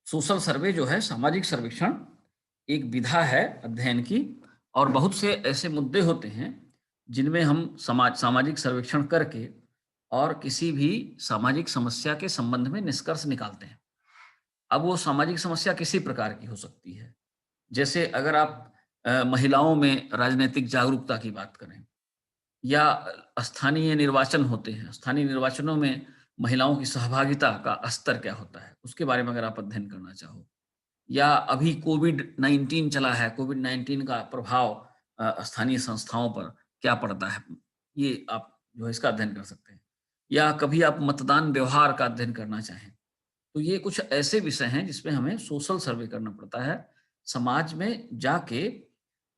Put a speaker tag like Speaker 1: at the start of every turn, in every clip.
Speaker 1: Social सर्वे जो है, सामाजिक सर्वेक्षण एक विधा है अध्ययन की। और बहुत से ऐसे मुद्दे होते हैं जिनमें हम सामाजिक सर्वेक्षण करके और किसी भी सामाजिक समस्या के संबंध में निष्कर्ष निकालते हैं। अब वो सामाजिक समस्या किसी प्रकार की हो सकती है। जैसे अगर आप महिलाओं में राजनीतिक जागरूकता की बात करें, या स्थानीय निर्वाचन होते हैं, स्थानीय निर्वाचनों में महिलाओं की सहभागिता का स्तर क्या होता है, उसके बारे में अगर आप अध्ययन करना चाहो, या अभी कोविड-19 चला है, कोविड-19 का प्रभाव स्थानीय संस्थाओं पर क्या पड़ता है, ये आप जो है इसका अध्ययन कर सकते हैं। या कभी आप मतदान व्यवहार का अध्ययन करना चाहें, तो ये कुछ ऐसे विषय हैं जिसमें हमें सोशल सर्वे करना पड़ता है, समाज में जाके,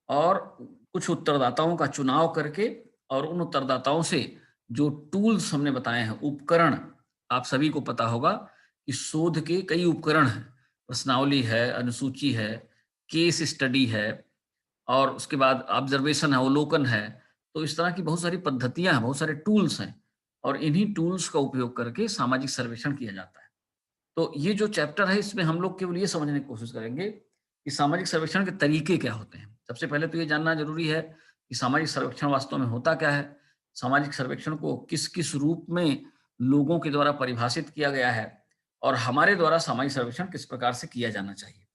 Speaker 1: और कुछ उत्तरदाताओं का चुनाव करके, और उन उत्तरदाताओं से जो टूल्स हमने बताए हैं, उपकरण, आप सभी को पता होगा कि शोध के कई उपकरण हैं। प्रश्नावली है, अनुसूची है, केस स्टडी है, और उसके बाद ऑब्जर्वेशन है, अवलोकन है। तो इस तरह की बहुत सारी पद्धतियाँ हैं, बहुत सारे टूल्स हैं, और इन्हीं टूल्स का उपयोग करके सामाजिक सर्वेक्षण किया जाता है। तो ये जो चैप्टर है, इसमें हम लोग केवल ये समझने की कोशिश करेंगे कि सामाजिक सर्वेक्षण के तरीके क्या होते हैं। सबसे पहले तो ये जानना ज़रूरी है कि सामाजिक सर्वेक्षण वास्तव में होता क्या है? सामाजिक सर्वेक्षण को किस-किस रूप में लोगों के द्वारा परिभाषित किया गया है, और हमारे द्वारा सामाजिक सर्वेक्षण किस प्रकार से किया जाना चाहिए।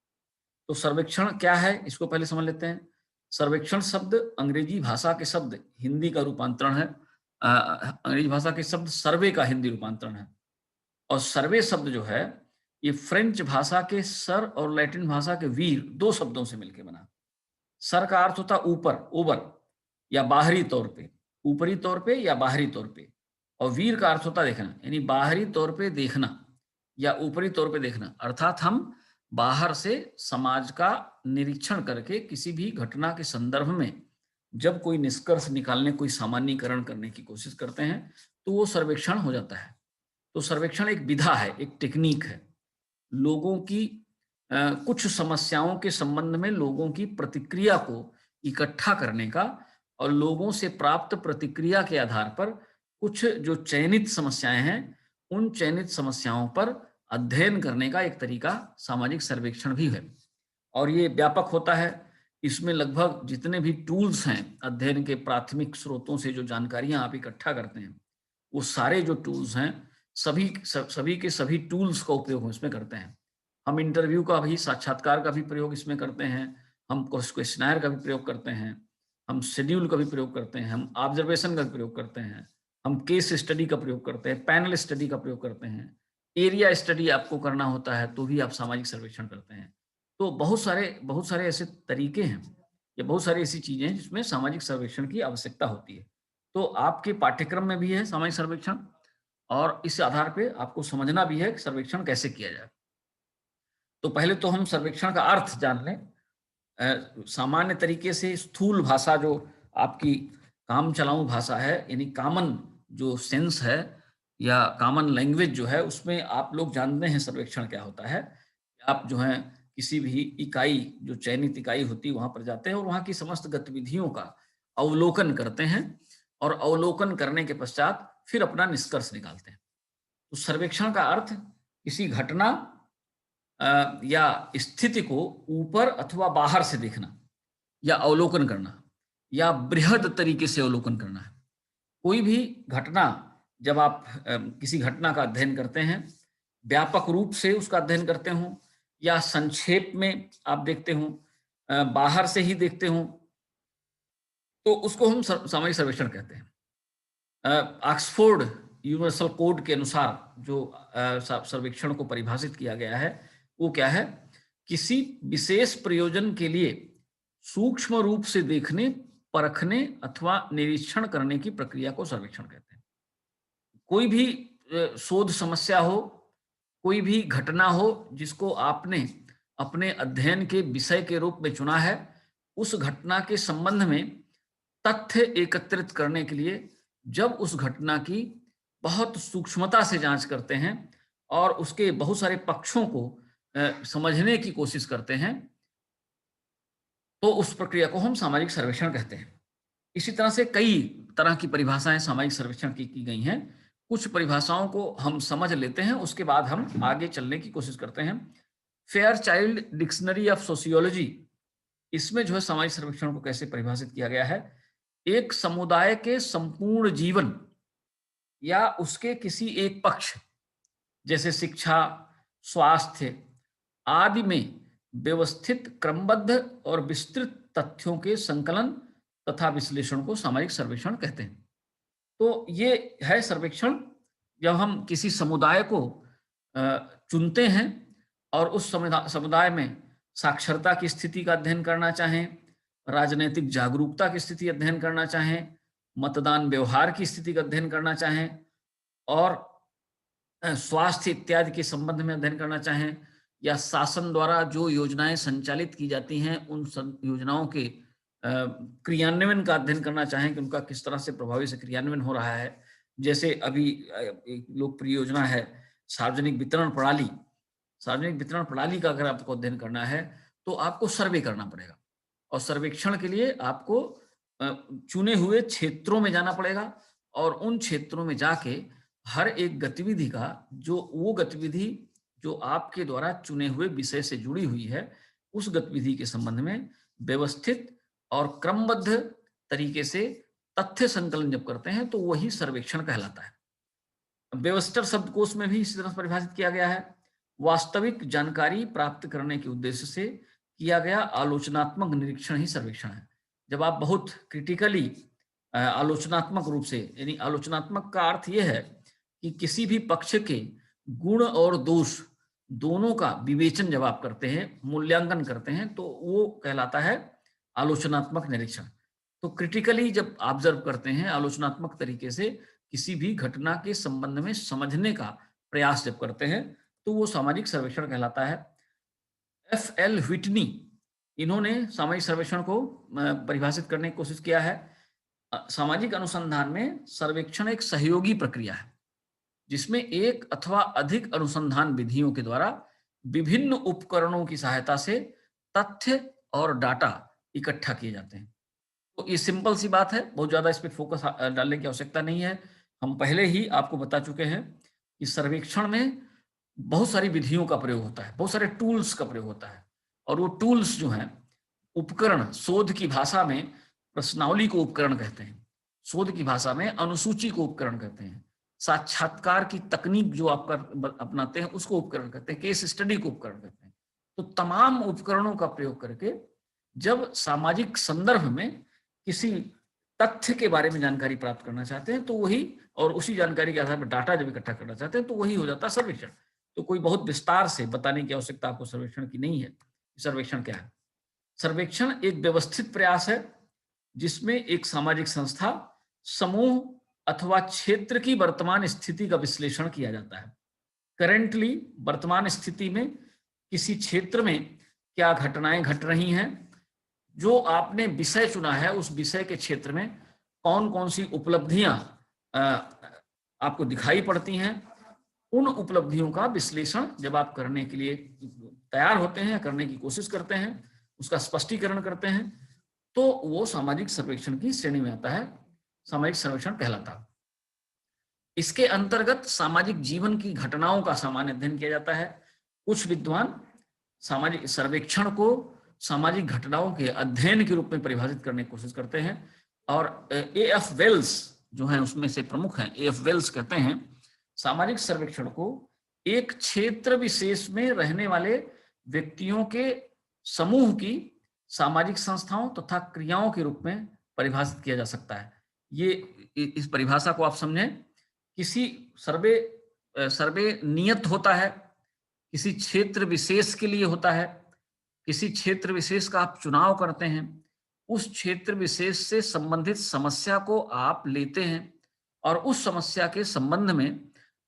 Speaker 1: तो सर्वेक्षण क्या है, इसको पहले समझ लेते हैं। सर्वेक्षण शब्द अंग्रेजी भाषा के शब्द हिंदी का रूपांतरण है। अंग्रेजी भाषा के शब्द सर्वे का हिंदी रूपांतरण है। और सर्वे शब्द जो है, ये फ्रेंच भाषा के सर और लैटिन भाषा के वीर, 2 शब्दों से मिलके बना। सर का अर्थ होता है ऊपर, ओवर, या बाहरी तौर पे, ऊपरी तौर पे या बाहरी तौर पे। और वीर का अर्थ होता है देखना, यानी बाहरी तौर पे देखना या ऊपरी तौर पे देखना। अर्थात हम बाहर से समाज का निरीक्षण करके किसी भी घटना के संदर्भ में जब कोई निष्कर्ष निकालने, कोई सामान्यीकरण करने की कोशिश करते हैं, तो वो सर्वेक्षण हो जाता है। तो सर्वेक्षण एक विधा है, एक टेक्नीक है। लोगों की कुछ समस्याओं के संबंध में लोगों की प्रतिक्रिया को इकट्ठा करने का, और लोगों से प्राप्त प्रतिक्रिया के आधार पर कुछ जो चयनित समस्याएं हैं, उन चयनित समस्याओं पर अध्ययन करने का एक तरीका सामाजिक सर्वेक्षण भी है। और ये व्यापक होता है। इसमें लगभग जितने भी टूल्स हैं, अध्ययन के प्राथमिक स्रोतों से जो जानकारियां आप इकट्ठा करते हैं, वो सारे जो टूल्स हैं, सभी के सभी टूल्स का उपयोग हम इसमें करते हैं। हम इंटरव्यू का भी, साक्षात्कार का भी प्रयोग इसमें करते हैं, हम क्वेश्चनर का भी प्रयोग करते हैं, हम शेड्यूल का भी प्रयोग करते हैं, हम ऑब्जर्वेशन का भी प्रयोग करते हैं, हम केस स्टडी का प्रयोग करते हैं, पैनल स्टडी का प्रयोग करते हैं, एरिया स्टडी आपको करना होता है तो भी आप सामाजिक सर्वेक्षण करते हैं। तो बहुत सारे ऐसे तरीके हैं, या बहुत सारी ऐसी चीजें हैं जिसमें सामाजिक सर्वेक्षण की आवश्यकता होती है। तो आपके पाठ्यक्रम में भी है सामाजिक सर्वेक्षण, और इस आधार पे आपको समझना भी है कि सर्वेक्षण कैसे किया जाए। तो पहले तो हम सर्वेक्षण का अर्थ जान लें। सामान्य तरीके से स्थूल भाषा जो आपकी काम चलाऊ भाषा है, यानी कॉमन जो सेंस है या कॉमन लैंग्वेज जो है, उसमें आप लोग जानते हैं सर्वेक्षण क्या होता है। आप जो है किसी भी इकाई, जो चयनित इकाई होती है, वहां पर जाते हैं और वहां की समस्त गतिविधियों का अवलोकन करते हैं, और अवलोकन करने के पश्चात फिर अपना निष्कर्ष निकालते हैं। तो सर्वेक्षण का अर्थ किसी घटना या स्थिति को ऊपर अथवा बाहर से देखना, या अवलोकन करना, या बृहद तरीके से अवलोकन करना है। कोई भी घटना, जब आप किसी घटना का अध्ययन करते हैं, व्यापक रूप से उसका अध्ययन करते हो, या संक्षेप में आप देखते हो, बाहर से ही देखते हो, तो उसको हम सामाजिक सर्वेक्षण कहते हैं। ऑक्सफोर्ड यूनिवर्सल कोड के अनुसार जो सर्वेक्षण को परिभाषित किया गया है, वो क्या है? किसी विशेष प्रयोजन के लिए सूक्ष्म रूप से देखने, परखने अथवा निरीक्षण करने की प्रक्रिया को सर्वेक्षण कहते हैं। कोई भी शोध समस्या हो, कोई भी घटना हो जिसको आपने अपने अध्ययन के विषय के रूप में चुना है, उस घटना के संबंध में तथ्य एकत्रित करने के लिए जब उस घटना की बहुत सूक्ष्मता से जांच करते हैं और उसके बहुत सारे पक्षों को समझने की कोशिश करते हैं, तो उस प्रक्रिया को हम सामाजिक सर्वेक्षण कहते हैं। इसी तरह से कई तरह की परिभाषाएं सामाजिक सर्वेक्षण की गई हैं। कुछ परिभाषाओं को हम समझ लेते हैं, उसके बाद हम आगे चलने की कोशिश करते हैं। Fair child dictionary of sociology, इसमें जो है सामाजिक सर्वेक्षण को कैसे परिभाषित किया गया है, एक समुदाय के संपूर्ण जीवन या उसके किसी एक पक्ष जैसे शिक्षा, स्वास्थ्य आदि में व्यवस्थित, क्रमबद्ध और विस्तृत तथ्यों के संकलन तथा विश्लेषण को सामाजिक सर्वेक्षण कहते हैं। तो ये है सर्वेक्षण, जब हम किसी समुदाय को चुनते हैं और उस समुदाय में साक्षरता की स्थिति का अध्ययन करना चाहें, राजनीतिक जागरूकता की स्थिति अध्ययन करना चाहें, मतदान व्यवहार की स्थिति का अध्ययन करना चाहें और स्वास्थ्य इत्यादि के संबंध में अध्ययन करना चाहें, या शासन द्वारा जो योजनाएं संचालित की जाती हैं उन योजनाओं के क्रियान्वयन का अध्ययन करना चाहें कि उनका किस तरह से प्रभावी से क्रियान्वयन हो रहा है। जैसे अभी एक लोकप्रिय योजना है सार्वजनिक वितरण प्रणाली। सार्वजनिक वितरण प्रणाली का अगर आपको अध्ययन करना है तो आपको सर्वे करना पड़ेगा, और सर्वेक्षण के लिए आपको चुने हुए क्षेत्रों में जाना पड़ेगा और उन क्षेत्रों में जाके हर एक गतिविधि का वो गतिविधि जो आपके द्वारा चुने हुए विषय से जुड़ी हुई है, उस गतिविधि के संबंध में व्यवस्थित और क्रमबद्ध तरीके से तथ्य संकलन जब करते हैं तो वही सर्वेक्षण कहलाता है। वेबस्टर शब्दकोश में भी इसी तरह परिभाषित किया गया है, वास्तविक जानकारी प्राप्त करने के उद्देश्य से किया गया आलोचनात्मक निरीक्षण ही सर्वेक्षण है। जब आप बहुत क्रिटिकली आलोचनात्मक रूप से, यानी आलोचनात्मक का अर्थ यह है कि किसी भी पक्ष के गुण और दोष दोनों का विवेचन जब आप करते हैं, मूल्यांकन करते हैं, तो वो कहलाता है आलोचनात्मक निरीक्षण। तो क्रिटिकली जब ऑब्जर्व करते हैं, आलोचनात्मक तरीके से किसी भी घटना के संबंध में समझने का प्रयास जब करते हैं, तो वो सामाजिक सर्वेक्षण कहलाता है। F.L. व्हिटनी, इन्होंने सामाजिक सर्वेक्षण को परिभाषित करने की कोशिश किया है। सामाजिक अनुसंधान में सर्वेक्षण एक सहयोगी प्रक्रिया है जिसमें एक अथवा अधिक अनुसंधान विधियों के द्वारा विभिन्न उपकरणों की सहायता से तथ्य और डाटा इकट्ठा किए जाते हैं। तो ये सिंपल सी बात है, बहुत ज्यादा इस पर फोकस डालने की आवश्यकता नहीं है। हम पहले ही आपको बता चुके हैं कि सर्वेक्षण में बहुत सारी विधियों का प्रयोग होता है, बहुत सारे टूल्स का प्रयोग होता है, और वो टूल्स जो हैं, उपकरण, शोध की भाषा में प्रश्नावली को उपकरण कहते हैं, शोध की भाषा में अनुसूची को उपकरण कहते हैं, साक्षात्कार की तकनीक जो आप अपनाते हैं उसको उपकरण कहते हैं, केस स्टडी को उपकरण कहते हैं। तो तमाम उपकरणों का प्रयोग करके जब सामाजिक संदर्भ में किसी तथ्य के बारे में जानकारी प्राप्त करना चाहते हैं तो वही, और उसी जानकारी के आधार पर डाटा जब इकट्ठा करना चाहते हैं तो वही हो जाता है सर्वेक्षण। तो कोई बहुत विस्तार से बताने की आवश्यकता आपको सर्वेक्षण की नहीं है। सर्वेक्षण क्या है? सर्वेक्षण एक व्यवस्थित प्रयास है जिसमें एक सामाजिक संस्था, समूह अथवा क्षेत्र की वर्तमान स्थिति का विश्लेषण किया जाता है। करेंटली, वर्तमान स्थिति में किसी क्षेत्र में क्या घटनाएं घट रही हैं, जो आपने विषय चुना है उस विषय के क्षेत्र में कौन कौन सी उपलब्धियां आपको दिखाई पड़ती हैं, उन उपलब्धियों का विश्लेषण जब आप करने के लिए तैयार होते हैं, करने की कोशिश करते हैं, उसका स्पष्टीकरण करते हैं, तो वो सामाजिक सर्वेक्षण की श्रेणी में आता है, सामाजिक सर्वेक्षण कहलाता है। इसके अंतर्गत सामाजिक जीवन की घटनाओं का सामान्य अध्ययन किया जाता है। कुछ विद्वान सामाजिक सर्वेक्षण को सामाजिक घटनाओं के अध्ययन के रूप में परिभाषित करने की कोशिश करते हैं, और A.F. वेल्स जो हैं उसमें से प्रमुख हैं। A.F. वेल्स कहते हैं सामाजिक सर्वेक्षण को एक क्षेत्र विशेष में रहने वाले व्यक्तियों के समूह की सामाजिक संस्थाओं तथा क्रियाओं के रूप में परिभाषित किया जा सकता है। ये इस परिभाषा को आप समझें, किसी सर्वे नियत होता है, किसी क्षेत्र विशेष के लिए होता है, किसी क्षेत्र विशेष का आप चुनाव करते हैं, उस क्षेत्र विशेष से संबंधित समस्या को आप लेते हैं और उस समस्या के संबंध में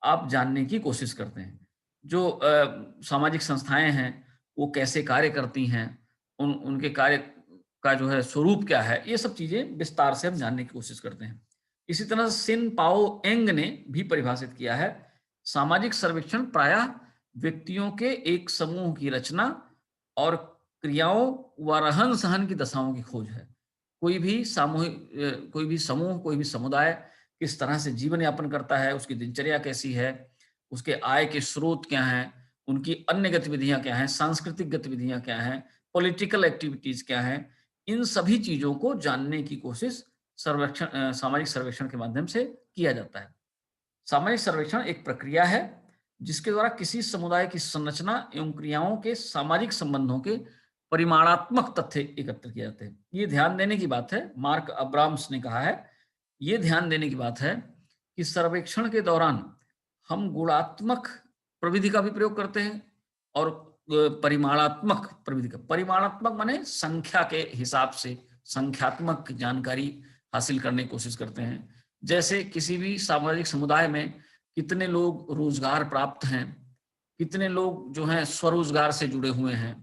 Speaker 1: आप जानने की कोशिश करते हैं। जो सामाजिक संस्थाएं हैं वो कैसे कार्य करती हैं, उनके कार्य का जो है स्वरूप क्या है, ये सब चीजें विस्तार से हम जानने की कोशिश करते हैं। इसी तरह सिन पाओ एंग ने भी परिभाषित किया है, सामाजिक सर्वेक्षण प्रायः व्यक्तियों के एक समूह की रचना और क्रियाओं व रहन सहन की दशाओं की खोज है। कोई भी सामूहिक, कोई भी समूह, कोई भी समुदाय किस तरह से जीवन यापन करता है, उसकी दिनचर्या कैसी है, उसके आय के स्रोत क्या हैं, उनकी अन्य गतिविधियां क्या हैं, सांस्कृतिक गतिविधियां क्या हैं, पॉलिटिकल एक्टिविटीज क्या हैं, इन सभी चीजों को जानने की कोशिश सामाजिक सर्वेक्षण के माध्यम से किया जाता है। सामाजिक सर्वेक्षण एक प्रक्रिया है जिसके द्वारा किसी समुदाय की संरचना एवं क्रियाओं के सामाजिक संबंधों के परिमाणात्मक तथ्य एकत्र किए जाते हैं। ये ध्यान देने की बात है, मार्क अब्राम्स ने कहा है, ये ध्यान देने की बात है कि सर्वेक्षण के दौरान हम गुणात्मक प्रविधि का भी प्रयोग करते हैं और परिमाणात्मक प्रविधि का। परिमाणात्मक माने संख्या के हिसाब से संख्यात्मक जानकारी हासिल करने की कोशिश करते हैं। जैसे किसी भी सामाजिक समुदाय में कितने लोग रोजगार प्राप्त हैं, कितने लोग जो हैं स्वरोजगार से जुड़े हुए हैं,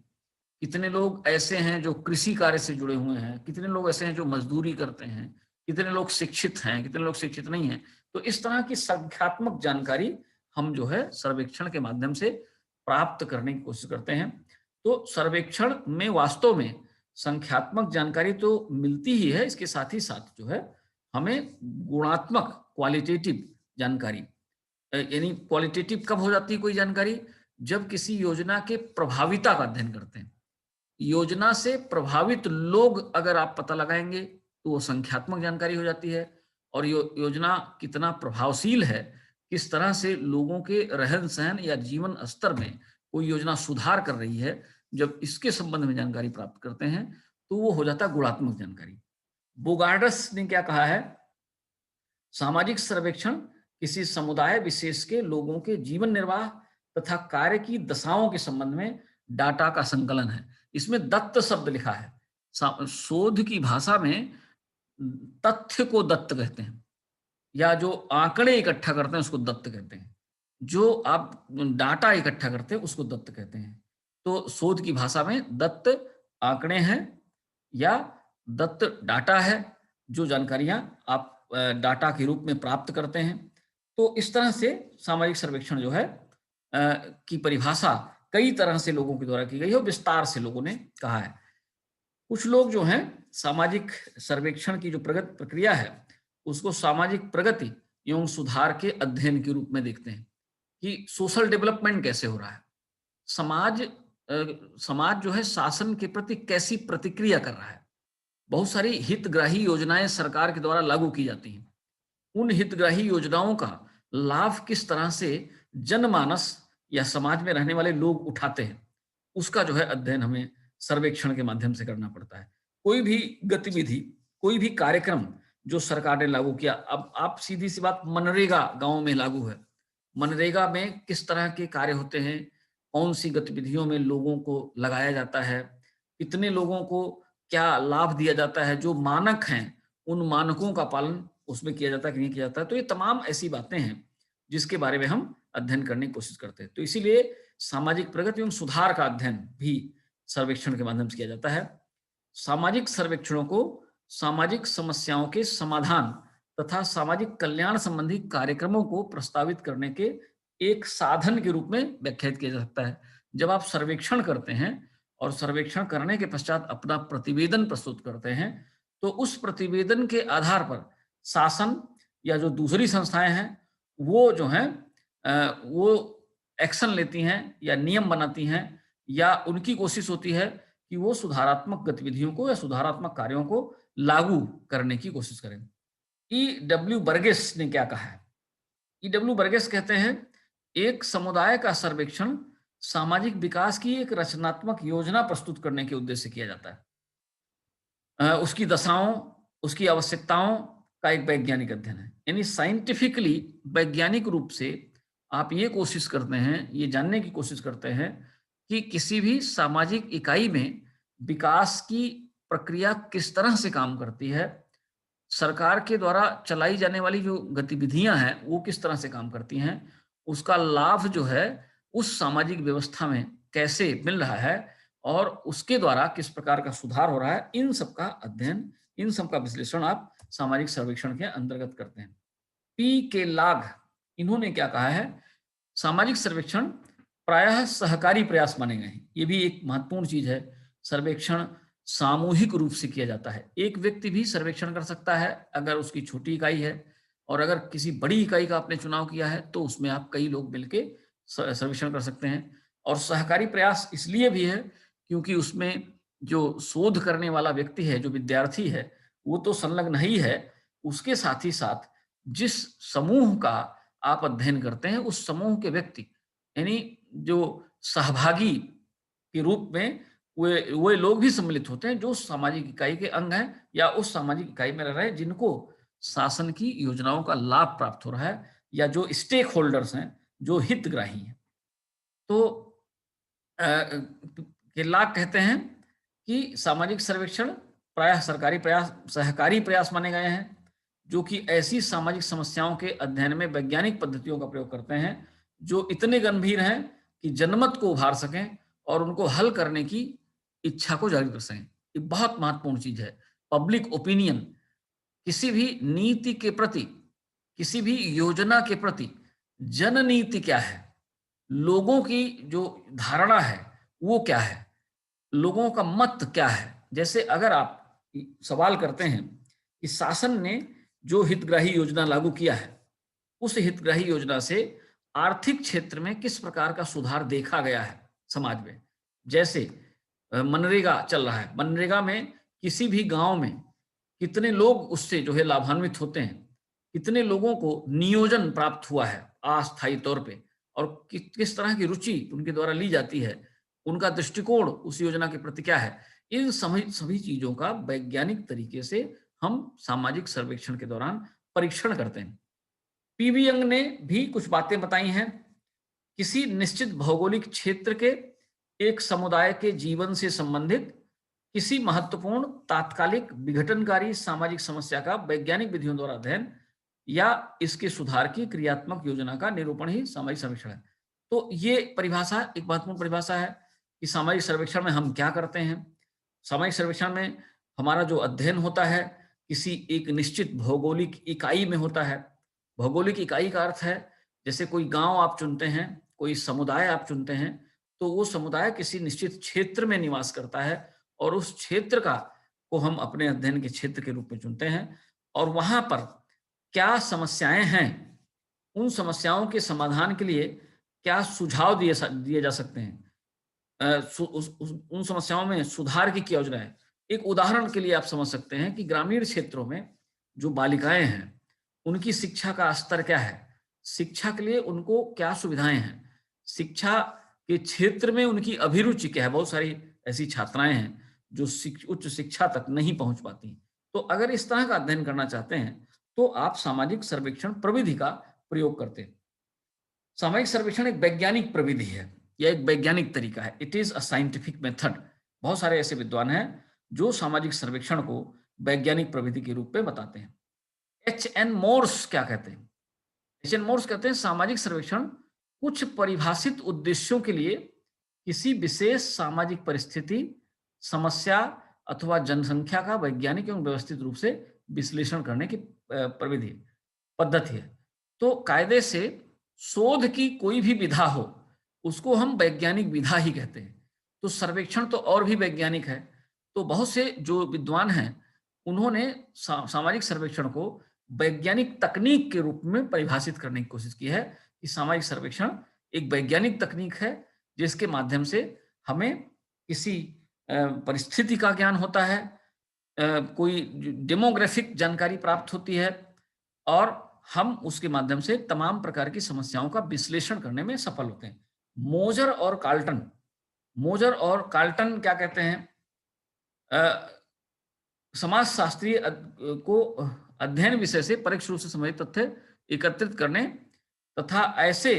Speaker 1: कितने लोग ऐसे हैं जो कृषि कार्य से जुड़े हुए हैं, कितने लोग ऐसे हैं जो मजदूरी करते हैं, कितने लोग शिक्षित हैं, कितने लोग शिक्षित नहीं हैं। तो इस तरह की संख्यात्मक जानकारी हम जो है सर्वेक्षण के माध्यम से प्राप्त करने की कोशिश करते हैं। तो सर्वेक्षण में वास्तव में संख्यात्मक जानकारी तो मिलती ही है, इसके साथ ही साथ जो है हमें गुणात्मक क्वालिटेटिव जानकारी, यानी क्वालिटेटिव कब हो जाती है कोई जानकारी, जब किसी योजना के प्रभाविता का अध्ययन करते हैं। योजना से प्रभावित लोग अगर आप पता लगाएंगे तो वो संख्यात्मक जानकारी हो जाती है। और योजना कितना प्रभावशील है, किस तरह से लोगों के रहन सहन या जीवन स्तर में कोई योजना सुधार कर रही है, जब इसके संबंध में जानकारी प्राप्त करते हैं तो वो हो जाता है गुणात्मक जानकारी। बोगार्डस ने क्या कहा है, सामाजिक सर्वेक्षण किसी समुदाय विशेष के लोगों के जीवन निर्वाह तथा कार्य की दशाओं के संबंध में डाटा का संकलन है। इसमें दत्त शब्द लिखा है। शोध की भाषा में तथ्य को दत्त कहते हैं, या जो आंकड़े इकट्ठा करते हैं उसको दत्त कहते हैं। जो आप डाटा इकट्ठा करते हैं उसको दत्त कहते हैं। तो शोध की भाषा में दत्त आंकड़े हैं या दत्त डाटा है, जो जानकारियां आप डाटा के रूप में प्राप्त करते हैं। तो इस तरह से सामाजिक सर्वेक्षण जो है की परिभाषा कई तरह से लोगों के द्वारा की गई है और विस्तार से लोगों ने कहा है। कुछ लोग जो हैं सामाजिक सर्वेक्षण की जो प्रगति प्रक्रिया है उसको सामाजिक प्रगति एवं सुधार के अध्ययन के रूप में देखते हैं कि सोशल डेवलपमेंट कैसे हो रहा है, समाज जो है शासन के प्रति कैसी प्रतिक्रिया कर रहा है। बहुत सारी हितग्राही योजनाएं सरकार के द्वारा लागू की जाती हैं, उन हितग्राही योजनाओं का लाभ किस तरह से जनमानस या समाज में रहने वाले लोग उठाते हैं, उसका जो है अध्ययन हमें सर्वेक्षण के माध्यम से करना पड़ता है। कोई भी गतिविधि, कोई भी कार्यक्रम जो सरकार ने लागू किया, अब आप सीधी सी बात, मनरेगा गांव में लागू है, मनरेगा में किस तरह के कार्य होते हैं, कौन सी गतिविधियों में लोगों को लगाया जाता है, कितने लोगों को क्या लाभ दिया जाता है, जो मानक हैं उन मानकों का पालन उसमें किया जाता है कि नहीं किया जाता है। तो ये तमाम ऐसी बातें हैं जिसके बारे में हम अध्ययन करने की कोशिश करते हैं। तो इसीलिए सामाजिक प्रगति एवं सुधार का अध्ययन भी सर्वेक्षण के माध्यम से किया जाता है। सामाजिक सर्वेक्षणों को सामाजिक समस्याओं के समाधान तथा सामाजिक कल्याण संबंधी कार्यक्रमों को प्रस्तावित करने के एक साधन के रूप में व्याख्यायित किया जा सकता है। जब आप सर्वेक्षण करते हैं और सर्वेक्षण करने के पश्चात अपना प्रतिवेदन प्रस्तुत करते हैं तो उस प्रतिवेदन के आधार पर शासन या जो दूसरी संस्थाएं हैं वो जो हैं वो एक्शन लेती हैं या नियम बनाती हैं, या उनकी कोशिश होती है कि वो सुधारात्मक गतिविधियों को या सुधारात्मक कार्यों को लागू करने की कोशिश करें। E.W. बर्गेस ने क्या कहा है? E.W. बर्गेस कहते हैं, एक समुदाय का सर्वेक्षण सामाजिक विकास की एक रचनात्मक योजना प्रस्तुत करने के उद्देश्य से किया जाता है। उसकी दशाओं, उसकी आवश्यकताओं का एक वैज्ञानिक अध्ययन है। यानी साइंटिफिकली, वैज्ञानिक रूप से आप ये कोशिश करते हैं, ये जानने की कोशिश करते हैं कि किसी भी सामाजिक इकाई में विकास की प्रक्रिया किस तरह से काम करती है, सरकार के द्वारा चलाई जाने वाली जो गतिविधियां हैं वो किस तरह से काम करती हैं, उसका लाभ जो है उस सामाजिक व्यवस्था में कैसे मिल रहा है और उसके द्वारा किस प्रकार का सुधार हो रहा है, इन सब का अध्ययन, इन सब का विश्लेषण आप सामाजिक सर्वेक्षण के अंतर्गत करते हैं। P.K. लाग, इन्होंने क्या कहा है, सामाजिक सर्वेक्षण प्रायः सहकारी प्रयास माने गए हैं। ये भी एक महत्वपूर्ण चीज है। सर्वेक्षण सामूहिक रूप से किया जाता है। एक व्यक्ति भी सर्वेक्षण कर सकता है अगर उसकी छोटी इकाई है, और अगर किसी बड़ी इकाई का आपने चुनाव किया है तो उसमें आप कई लोग मिलकर सर्वेक्षण कर सकते हैं। और सहकारी प्रयास इसलिए भी है क्योंकि उसमें जो शोध करने वाला व्यक्ति है, जो विद्यार्थी है, वो तो संलग्न ही है, उसके साथ ही साथ जिस समूह का आप अध्ययन करते हैं, उस समूह के व्यक्ति, यानी जो सहभागी के रूप में वे लोग भी सम्मिलित होते हैं जो सामाजिक इकाई के अंग हैं या उस सामाजिक इकाई में रह रहे हैं जिनको शासन की योजनाओं का लाभ प्राप्त हो रहा है, या जो स्टेक होल्डर्स हैं, जो हितग्राही हैं। तो केरलाक कहते हैं कि सामाजिक सर्वेक्षण प्रायः सरकारी प्रयास, सहकारी प्रयास माने गए हैं, जो कि ऐसी सामाजिक समस्याओं के अध्ययन में वैज्ञानिक पद्धतियों का प्रयोग करते हैं जो इतने गंभीर हैं कि जनमत को उभार सकें और उनको हल करने की इच्छा को जागृत कर सकें। ये बहुत महत्वपूर्ण चीज है। पब्लिक ओपिनियन, किसी भी नीति के प्रति, किसी भी योजना के प्रति जननीति क्या है, लोगों की जो धारणा है वो क्या है, लोगों का मत क्या है। जैसे अगर आप सवाल करते हैं कि शासन ने जो हितग्राही योजना लागू किया है, उस हितग्राही योजना से आर्थिक क्षेत्र में किस प्रकार का सुधार देखा गया है समाज में। जैसे मनरेगा चल रहा है, मनरेगा में किसी भी गांव में कितने लोग उससे जो है लाभान्वित होते हैं, कितने लोगों को नियोजन प्राप्त हुआ है अस्थायी तौर पे, और किस तरह की रुचि उनके द्वारा ली जाती है, उनका दृष्टिकोण उस योजना के प्रति क्या है। इन सभी चीजों का वैज्ञानिक तरीके से हम सामाजिक सर्वेक्षण के दौरान परीक्षण करते हैं। पीवी यंग ने भी कुछ बातें बताई हैं। किसी निश्चित भौगोलिक क्षेत्र के एक समुदाय के जीवन से संबंधित किसी महत्वपूर्ण तात्कालिक विघटनकारी सामाजिक समस्या का वैज्ञानिक विधियों द्वारा अध्ययन या इसके सुधार की क्रियात्मक योजना का निरूपण ही सामाजिक सर्वेक्षण है। तो ये परिभाषा एक महत्वपूर्ण परिभाषा है कि सामाजिक सर्वेक्षण में हम क्या करते हैं। सामाजिक सर्वेक्षण में हमारा जो अध्ययन होता है किसी एक निश्चित भौगोलिक इकाई में होता है। भौगोलिक इकाई का अर्थ है जैसे कोई गांव आप चुनते हैं, कोई समुदाय आप चुनते हैं, तो वो समुदाय किसी निश्चित क्षेत्र में निवास करता है और उस क्षेत्र का को हम अपने अध्ययन के क्षेत्र के रूप में चुनते हैं, और वहां पर क्या समस्याएं हैं, उन समस्याओं के समाधान के लिए क्या सुझाव दिए जा सकते हैं, उन समस्याओं में सुधार की क्या योजना है। एक उदाहरण के लिए आप समझ सकते हैं कि ग्रामीण क्षेत्रों में जो बालिकाएं हैं उनकी शिक्षा का स्तर क्या है, शिक्षा के लिए उनको क्या सुविधाएं हैं, शिक्षा के क्षेत्र में उनकी अभिरुचि क्या है। बहुत सारी ऐसी छात्राएं हैं जो उच्च शिक्षा तक नहीं पहुंच पाती। तो अगर इस तरह का अध्ययन करना चाहते हैं तो आप सामाजिक सर्वेक्षण प्रविधि का प्रयोग करते हैं। सामाजिक सर्वेक्षण एक वैज्ञानिक प्रविधि है या एक वैज्ञानिक तरीका है। It is a scientific method. बहुत सारे ऐसे विद्वान हैं जो सामाजिक सर्वेक्षण को वैज्ञानिक प्रविधि के रूप में बताते हैं। एच.एन. मोर्स क्या कहते हैं? एच.एन. मोर्स कहते हैं सामाजिक सर्वेक्षण कुछ परिभाषित उद्देश्यों के लिए किसी विशेष सामाजिक परिस्थिति, समस्या अथवा जनसंख्या का वैज्ञानिक एवं व्यवस्थित रूप से विश्लेषण करने की प्रविधि पद्धति है। तो कायदे से शोध की कोई भी विधा हो उसको हम वैज्ञानिक विधा ही कहते हैं। तो सर्वेक्षण तो और भी वैज्ञानिक है। तो बहुत से जो विद्वान हैं उन्होंने सामाजिक सर्वेक्षण को वैज्ञानिक तकनीक के रूप में परिभाषित करने की कोशिश की है कि सामाजिक सर्वेक्षण एक वैज्ञानिक तकनीक है जिसके माध्यम से हमें किसी परिस्थिति का ज्ञान होता है, कोई डेमोग्राफिक जानकारी प्राप्त होती है और हम उसके माध्यम से तमाम प्रकार की समस्याओं का विश्लेषण करने में सफल होते हैं। मोजर और कार्ल्टन क्या कहते हैं? समाजशास्त्रीय को अध्ययन विषय से परोक्ष रूप से संबंधित तथ्य एकत्रित करने तथा ऐसे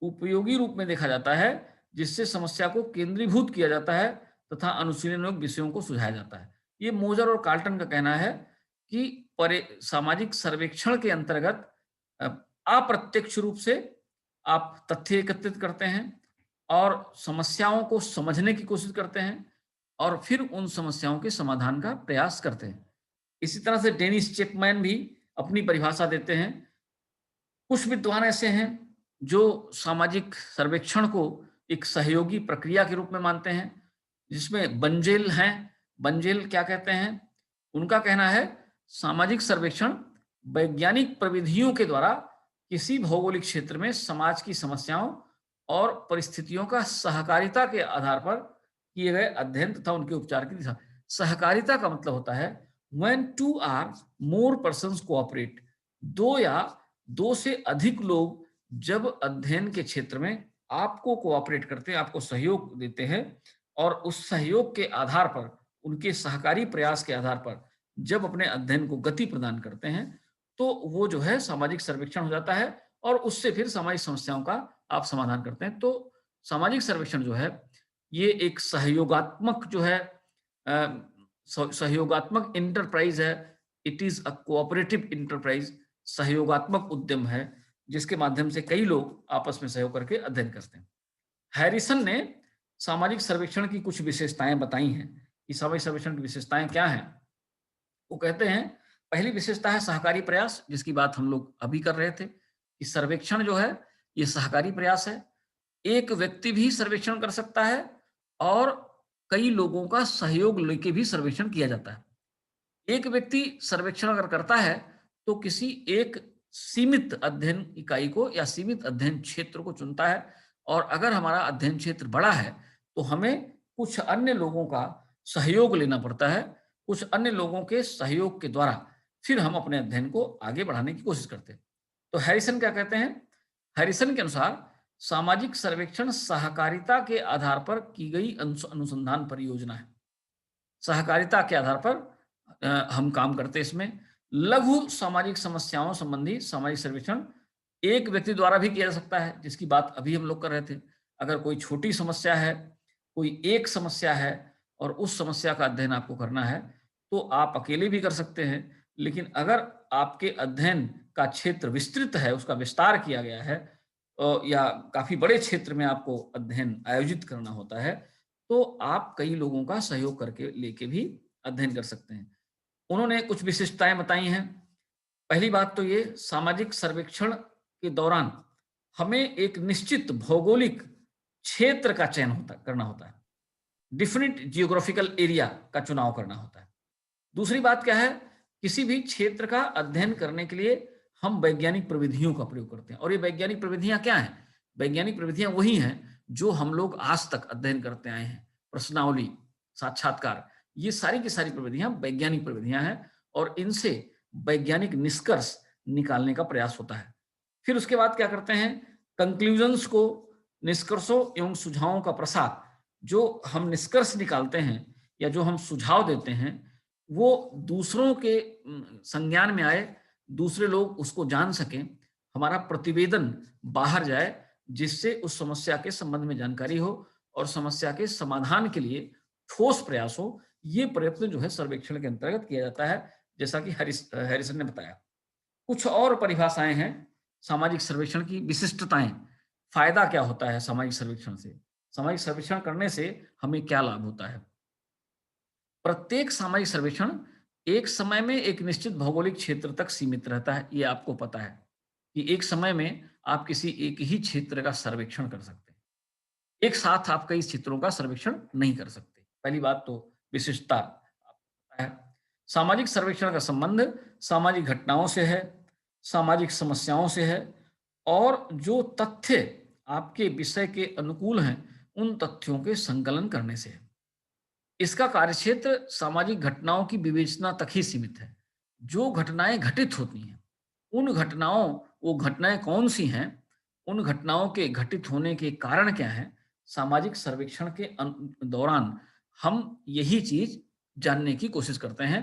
Speaker 1: उपयोगी रूप में देखा जाता है जिससे समस्या को केंद्रीभूत किया जाता है तथा अनुशीलन योग्य विषयों को सुझाया जाता है। ये मोजर और कार्ल्टन का कहना है कि सामाजिक सर्वेक्षण के अंतर्गत अप्रत्यक्ष रूप से आप तथ्य एकत्रित करते हैं और समस्याओं को समझने की कोशिश करते हैं और फिर उन समस्याओं के समाधान का प्रयास करते हैं। इसी तरह से डेनिस चैपमैन भी अपनी परिभाषा देते हैं। कुछ विद्वान ऐसे हैं जो सामाजिक सर्वेक्षण को एक सहयोगी प्रक्रिया के रूप में मानते हैं, जिसमें बंजेल हैं। बंजेल क्या कहते हैं? उनका कहना है सामाजिक सर्वेक्षण वैज्ञानिक प्रविधियों के द्वारा किसी भौगोलिक क्षेत्र में समाज की समस्याओं और परिस्थितियों का सहकारिता के आधार पर किए गए अध्ययन तथा उनके उपचार की दिशा। सहकारिता का मतलब होता है when two or more persons cooperate, दो या दो से अधिक लोग जब अध्ययन के क्षेत्र में आपको कोऑपरेट करते हैं, आपको सहयोग देते हैं और उस सहयोग के आधार पर, उनके सहकारी प्रयास के आधार पर जब अपने अध्ययन को गति प्रदान करते हैं, तो वो जो है सामाजिक सर्वेक्षण हो जाता है और उससे फिर सामाजिक समस्याओं का आप समाधान करते हैं। तो सामाजिक सर्वेक्षण जो है, ये एक सहयोगात्मक जो है सहयोगात्मक इंटरप्राइज है। It is a cooperative enterprise, सहयोगात्मक उद्यम है जिसके माध्यम से कई लोग आपस में सहयोग करके अध्ययन करते हैं। हैरिसन ने सामाजिक सर्वेक्षण की कुछ विशेषताएं बताई हैं कि सामाजिक सर्वेक्षण की विशेषताएं क्या हैं। वो कहते हैं पहली विशेषता है सहकारी प्रयास, जिसकी बात हम लोग अभी कर रहे थे कि सर्वेक्षण जो है ये सहकारी प्रयास है। एक व्यक्ति भी सर्वेक्षण कर सकता है और कई लोगों का सहयोग लेके भी सर्वेक्षण किया जाता है। एक व्यक्ति सर्वेक्षण अगर करता है तो किसी एक सीमित अध्ययन इकाई को या सीमित अध्ययन क्षेत्र को चुनता है, और अगर हमारा अध्ययन क्षेत्र बड़ा है तो हमें कुछ अन्य लोगों का सहयोग लेना पड़ता है। कुछ अन्य लोगों के सहयोग के द्वारा फिर हम अपने अध्ययन को आगे बढ़ाने की कोशिश करते हैं। तो हैरिसन क्या कहते हैं? हैरिसन के अनुसार सामाजिक सर्वेक्षण सहकारिता के आधार पर की गई अनुसंधान परियोजना है। सहकारिता के आधार पर हम काम करते हैं इसमें। लघु सामाजिक समस्याओं संबंधी सामाजिक सर्वेक्षण एक व्यक्ति द्वारा भी किया जा सकता है, जिसकी बात अभी हम लोग कर रहे थे। अगर कोई छोटी समस्या है, कोई एक समस्या है और उस समस्या का अध्ययन आपको करना है, तो आप अकेले भी कर सकते हैं। लेकिन अगर आपके अध्ययन का क्षेत्र विस्तृत है, उसका विस्तार किया गया है या काफी बड़े क्षेत्र में आपको अध्ययन आयोजित करना होता है, तो आप कई लोगों का सहयोग करके लेके भी अध्ययन कर सकते हैं। उन्होंने कुछ विशिष्टताएं बताई हैं। पहली बात तो ये, सामाजिक सर्वेक्षण के दौरान हमें एक निश्चित भौगोलिक क्षेत्र का चयन करना होता है। डिफिनिट जियोग्राफिकल एरिया का चुनाव करना होता है। दूसरी बात क्या है, किसी भी क्षेत्र का अध्ययन करने के लिए हम वैज्ञानिक प्रविधियों का प्रयोग करते हैं। और ये वैज्ञानिक प्रविधियां क्या हैं? वैज्ञानिक प्रविधियां वही हैं जो हम लोग आज तक अध्ययन करते आए हैं। प्रश्नावली, साक्षात्कार, ये सारी की सारी प्रविधियां वैज्ञानिक प्रविधियां हैं और इनसे वैज्ञानिक निष्कर्ष निकालने का प्रयास होता है। फिर उसके बाद क्या करते हैं, कंक्लूजन्स को, निष्कर्षों एवं सुझावों का प्रसार, जो हम निष्कर्ष निकालते हैं या जो हम सुझाव देते हैं, वो दूसरों के संज्ञान में आए, दूसरे लोग उसको जान सकें, हमारा प्रतिवेदन बाहर जाए, जिससे उस समस्या के संबंध में जानकारी हो और समस्या के समाधान के लिए ठोस प्रयास हो। ये प्रयत्न जो है सर्वेक्षण के अंतर्गत किया जाता है, जैसा कि हैरिसन ने बताया। कुछ और परिभाषाएं हैं सामाजिक सर्वेक्षण की, विशिष्टताएं। फायदा क्या होता है सामाजिक सर्वेक्षण से? सामाजिक सर्वेक्षण करने से हमें क्या लाभ होता है? प्रत्येक सामाजिक सर्वेक्षण एक समय में एक निश्चित भौगोलिक क्षेत्र तक सीमित रहता है। ये आपको पता है कि एक समय में आप किसी एक ही क्षेत्र का सर्वेक्षण कर सकते हैं। एक साथ आप कई क्षेत्रों का सर्वेक्षण नहीं कर सकते। पहली बात तो विशिष्टता आपको पता है। सामाजिक सर्वेक्षण का संबंध सामाजिक घटनाओं से है, सामाजिक समस्याओं से है और जो तथ्य आपके विषय के अनुकूल हैं, उन तथ्यों के संकलन करने से है। इसका कार्यक्षेत्र सामाजिक घटनाओं की विवेचना तक ही सीमित है। जो घटनाएं घटित होती हैं, उन घटनाओं वो घटनाएं कौन सी हैं, उन घटनाओं के घटित होने के कारण क्या हैं, सामाजिक सर्वेक्षण के दौरान हम यही चीज जानने की कोशिश करते हैं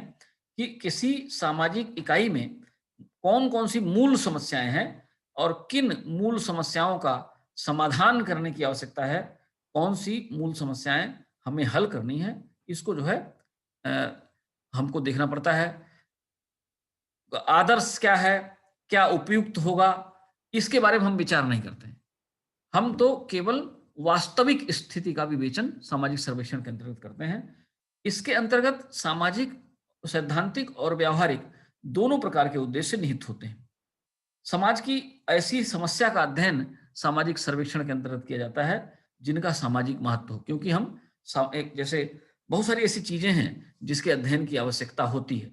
Speaker 1: कि किसी सामाजिक इकाई में कौन कौन सी मूल समस्याएं हैं और किन मूल समस्याओं का समाधान करने की आवश्यकता है, कौन सी मूल समस्याएं हमें हल करनी है। इसको जो है अ, हमको देखना पड़ता है। आदर्श क्या है, क्या उपयुक्त होगा, इसके बारे में हम विचार नहीं करते हैं। हम तो केवल वास्तविक स्थिति का विवेचन सामाजिक सर्वेक्षण के अंतर्गत करते हैं। इसके अंतर्गत सामाजिक, सैद्धांतिक और व्यावहारिक दोनों प्रकार के उद्देश्य निहित होते हैं। समाज की ऐसी समस्या का अध्ययन सामाजिक सर्वेक्षण के अंतर्गत किया जाता है जिनका सामाजिक महत्व हो, क्योंकि हम एक जैसे बहुत सारी ऐसी चीजें हैं जिसके अध्ययन की आवश्यकता होती है।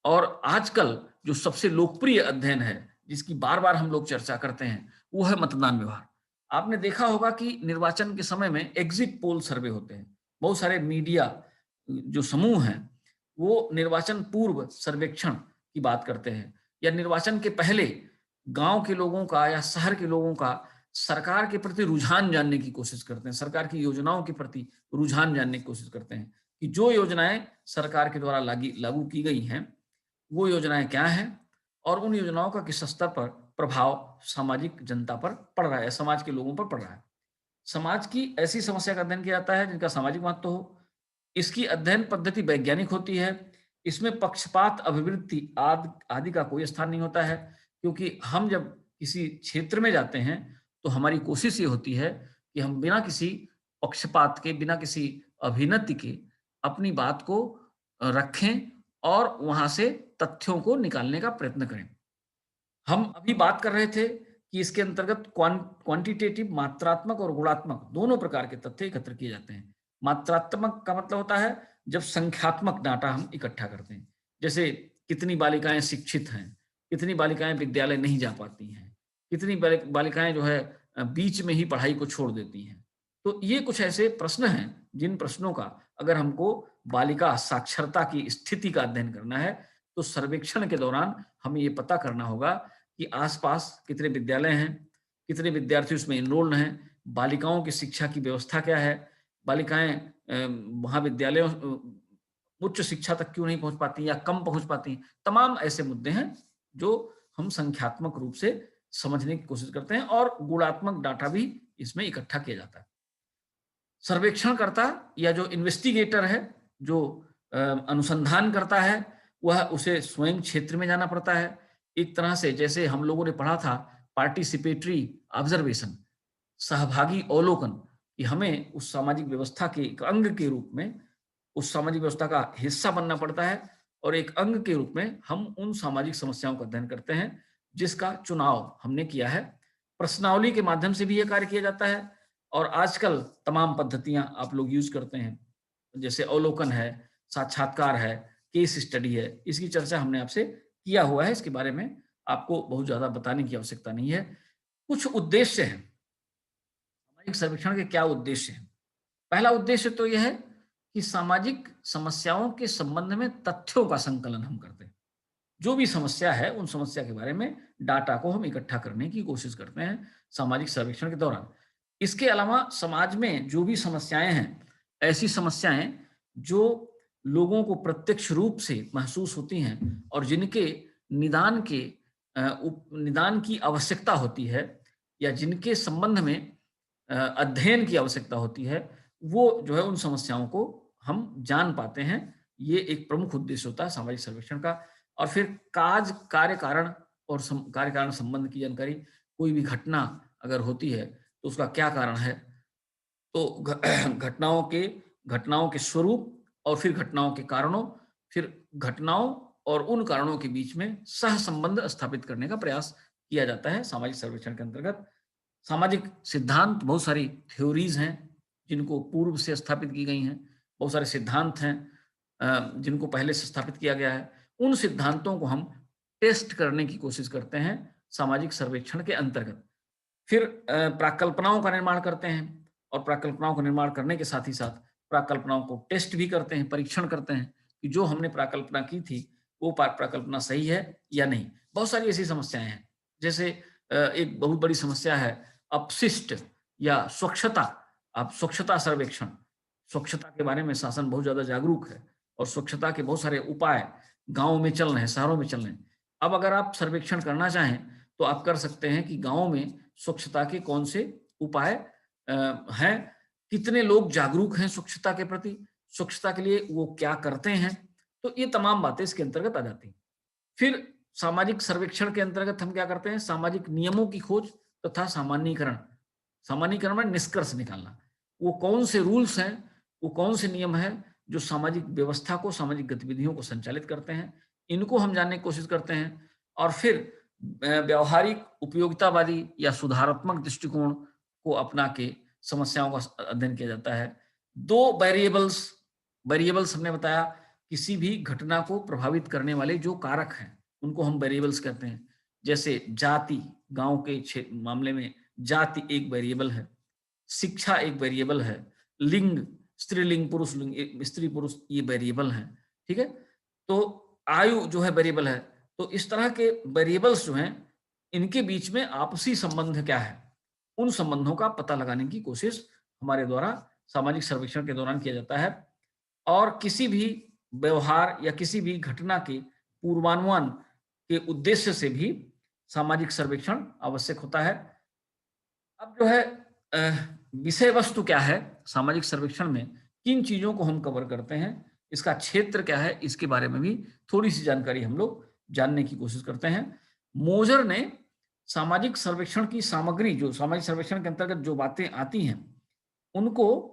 Speaker 1: और आजकल जो सबसे लोकप्रिय अध्ययन है, जिसकी बार बार हम लोग चर्चा करते हैं, वो है मतदान व्यवहार। आपने देखा होगा कि निर्वाचन के समय में एग्जिट पोल सर्वे होते हैं। बहुत सारे मीडिया जो समूह हैं, वो निर्वाचन पूर्व सर्वेक्षण की बात करते हैं, या निर्वाचन के पहले गांव के लोगों का या शहर के लोगों का सरकार के प्रति रुझान जानने की कोशिश करते हैं, सरकार की योजनाओं के प्रति रुझान जानने की कोशिश करते हैं कि जो योजनाएं सरकार के द्वारा लागू की गई हैं, वो योजनाएं क्या हैं और उन योजनाओं का किस स्तर पर प्रभाव सामाजिक जनता पर पड़ रहा है, समाज के लोगों पर पड़ रहा है। समाज की ऐसी समस्या का अध्ययन किया जाता है जिनका सामाजिक महत्व हो। इसकी अध्ययन पद्धति वैज्ञानिक होती है। इसमें पक्षपात, अभिवृद्धि आदि का कोई स्थान नहीं होता है, क्योंकि हम जब किसी क्षेत्र में जाते हैं तो हमारी कोशिश ये होती है कि हम बिना किसी पक्षपात के, बिना किसी अभिनति के अपनी बात को रखें और वहां से तथ्यों को निकालने का प्रयत्न करें। हम अभी बात कर रहे थे कि इसके अंतर्गत क्वांटिटेटिव, मात्रात्मक और गुणात्मक दोनों प्रकार के तथ्य एकत्र किए जाते हैं। मात्रात्मक का मतलब होता है जब संख्यात्मक डाटा हम इकट्ठा करते हैं, जैसे कितनी बालिकाएं शिक्षित हैं, कितनी बालिकाएं विद्यालय नहीं जा पाती हैं, कितनी बालिकाएं जो है बीच में ही पढ़ाई को छोड़ देती हैं। तो ये कुछ ऐसे प्रश्न हैं जिन प्रश्नों का अगर हमको बालिका साक्षरता की स्थिति का अध्ययन करना है तो सर्वेक्षण के दौरान हमें ये पता करना होगा कि आसपास कितने विद्यालय हैं, कितने विद्यार्थी उसमें एनरोल्ड हैं, बालिकाओं की शिक्षा की व्यवस्था क्या है, बालिकाएं महाविद्यालयों उच्च शिक्षा तक क्यों नहीं पहुंच पाती या कम पहुंच पाती। तमाम ऐसे मुद्दे हैं जो हम संख्यात्मक रूप से समझने की कोशिश करते हैं और गुणात्मक डाटा भी इसमें इकट्ठा किया जाता है। सर्वेक्षणकर्ता या जो इन्वेस्टिगेटर है, जो अनुसंधान करता है, वह उसे स्वयं क्षेत्र में जाना पड़ता है। एक तरह से जैसे हम लोगों ने पढ़ा था पार्टिसिपेटरी ऑब्जर्वेशन, सहभागी अवलोकन, कि हमें उस सामाजिक व्यवस्था के एक अंग के रूप में उस सामाजिक व्यवस्था का हिस्सा बनना पड़ता है और एक अंग के रूप में हम उन सामाजिक समस्याओं का अध्ययन करते हैं जिसका चुनाव हमने किया है। प्रश्नावली के माध्यम से भी यह कार्य किया जाता है और आजकल तमाम पद्धतियां आप लोग यूज करते हैं, जैसे अवलोकन है, साक्षात्कार है, केस स्टडी है। इसकी चर्चा हमने आपसे किया हुआ है, इसके बारे में आपको बहुत ज्यादा बताने की आवश्यकता नहीं है। कुछ उद्देश्य हैं सामाजिक सर्वेक्षण के। क्या उद्देश्य है? पहला उद्देश्य तो यह है कि सामाजिक समस्याओं के संबंध में तथ्यों का संकलन हम करते हैं। जो भी समस्या है उन समस्या के बारे में डाटा को हम इकट्ठा करने की कोशिश करते हैं सामाजिक सर्वेक्षण के दौरान। इसके अलावा समाज में जो भी समस्याएं हैं, ऐसी समस्याएं जो लोगों को प्रत्यक्ष रूप से महसूस होती हैं और जिनके निदान की आवश्यकता होती है या जिनके संबंध में अध्ययन की आवश्यकता होती है, वो जो है उन समस्याओं को हम जान पाते हैं। ये एक प्रमुख उद्देश्य होता है सामाजिक सर्वेक्षण का। और फिर कार्य कारण और कार्य कारण संबंध की जानकारी। कोई भी घटना अगर होती है तो उसका क्या कारण है, तो घटनाओं के स्वरूप और फिर घटनाओं के कारणों, फिर घटनाओं और उन कारणों के बीच में सह संबंध स्थापित करने का प्रयास किया जाता है सामाजिक सर्वेक्षण के अंतर्गत। सामाजिक सिद्धांत, बहुत सारी थ्योरीज हैं जिनको पूर्व से स्थापित की गई हैं, बहुत सारे सिद्धांत हैं जिनको पहले से स्थापित किया गया है। उन सिद्धांतों को हम टेस्ट करने की कोशिश करते हैं सामाजिक सर्वेक्षण के अंतर्गत। फिर प्राकल्पनाओं का निर्माण करते हैं और प्राकल्पनाओं का निर्माण करने के साथ ही साथ प्राकल्पनाओं को टेस्ट भी करते हैं, परीक्षण करते हैं कि जो हमने प्राकल्पना की थी वो प्राकल्पना सही है या नहीं। बहुत सारी ऐसी समस्याएं हैं, जैसे एक बहुत बड़ी समस्या है अपशिष्ट या स्वच्छता। आप स्वच्छता सर्वेक्षण, स्वच्छता के बारे में शासन बहुत ज्यादा जागरूक है और स्वच्छता के बहुत सारे उपाय गांवों में चल रहे हैं, शहरों में चल रहे हैं। अब अगर आप सर्वेक्षण करना चाहें तो आप कर सकते हैं कि गांवों में स्वच्छता के कौन से उपाय हैं, कितने लोग जागरूक हैं स्वच्छता के प्रति, स्वच्छता के लिए वो क्या करते हैं। तो ये तमाम बातें इसके अंतर्गत आ जाती हैं। फिर सामाजिक सर्वेक्षण के अंतर्गत हम क्या करते हैं, सामाजिक नियमों की खोज तथा सामान्यीकरण। सामान्यीकरण में निष्कर्ष निकालना, वो कौन से रूल्स हैं, वो कौन से नियम हैं जो सामाजिक व्यवस्था को, सामाजिक गतिविधियों को संचालित करते हैं, इनको हम जानने की कोशिश करते हैं। और फिर व्यवहारिक, उपयोगितावादी या सुधारात्मक दृष्टिकोण को अपना के समस्याओं का अध्ययन किया जाता है। दो वेरिएबल्स हमने बताया, किसी भी घटना को प्रभावित करने वाले जो कारक हैं उनको हम वेरिएबल्स कहते हैं। जैसे जाति, गांव के मामले में जाति एक वेरिएबल है, शिक्षा एक वेरिएबल है, लिंग स्त्रीलिंग पुरुषलिंग स्त्री पुरुष ये वेरिएबल है, ठीक है। तो आयु जो है वेरिएबल है। तो इस तरह के वेरिएबल्स जो हैं इनके बीच में आपसी संबंध क्या है, उन संबंधों का पता लगाने की कोशिश हमारे द्वारा सामाजिक सर्वेक्षण के दौरान किया जाता है। और किसी भी व्यवहार या किसी भी घटना के पूर्वानुमान के उद्देश्य से भी सामाजिक सर्वेक्षण आवश्यक होता है। अब जो है विषय वस्तु क्या है सामाजिक सर्वेक्षण में, किन चीजों को हम कवर करते हैं, इसका क्षेत्र क्या है, इसके बारे में भी थोड़ी सी जानकारी हम लोग जानने की कोशिश करते हैं। मोजर ने सामाजिक सर्वेक्षण की सामग्री, जो सामाजिक सर्वेक्षण के अंतर्गत जो बातें आती हैं उनको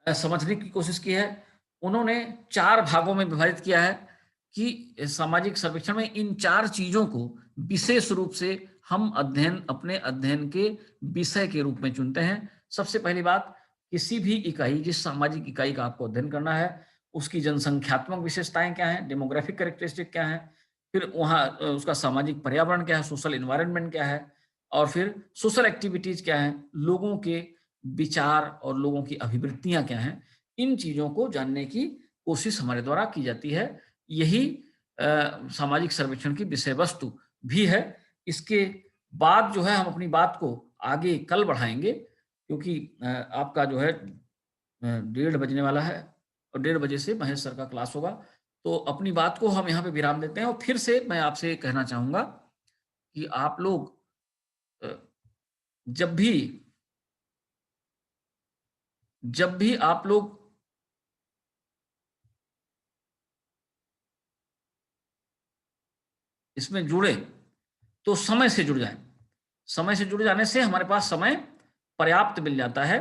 Speaker 1: समझने की कोशिश की है। उन्होंने 4 भागों में विभाजित किया है कि सामाजिक सर्वेक्षण में इन 4 चीजों को विशेष रूप से हम अपने अध्ययन के विषय के रूप में चुनते हैं। सबसे पहली बात, किसी भी इकाई, जिस सामाजिक इकाई का आपको अध्ययन करना है, उसकी जनसंख्यात्मक विशेषताएं क्या हैं, डेमोग्राफिक कैरेक्टरिस्टिक क्या है, फिर वहाँ उसका सामाजिक पर्यावरण क्या है, सोशल इन्वायरमेंट क्या है, और फिर सोशल एक्टिविटीज क्या है, लोगों के विचार और लोगों की अभिवृत्तियां क्या हैं, इन चीजों को जानने की कोशिश हमारे द्वारा की जाती है। यही सामाजिक सर्वेक्षण की विषय वस्तु भी है। इसके बाद जो है हम अपनी बात को आगे कल बढ़ाएंगे, क्योंकि आपका जो है 1:30 बजने वाला है और 1:30 बजे से महेश सर का क्लास होगा। तो अपनी बात को हम यहाँ पे विराम देते हैं और फिर से मैं आपसे कहना चाहूंगा कि आप लोग अ, जब भी आप लोग इसमें जुड़े तो समय से जुड़ जाएं। समय से जुड़ जाने से हमारे पास समय पर्याप्त मिल जाता है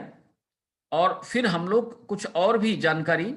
Speaker 1: और फिर हम लोग कुछ और भी जानकारी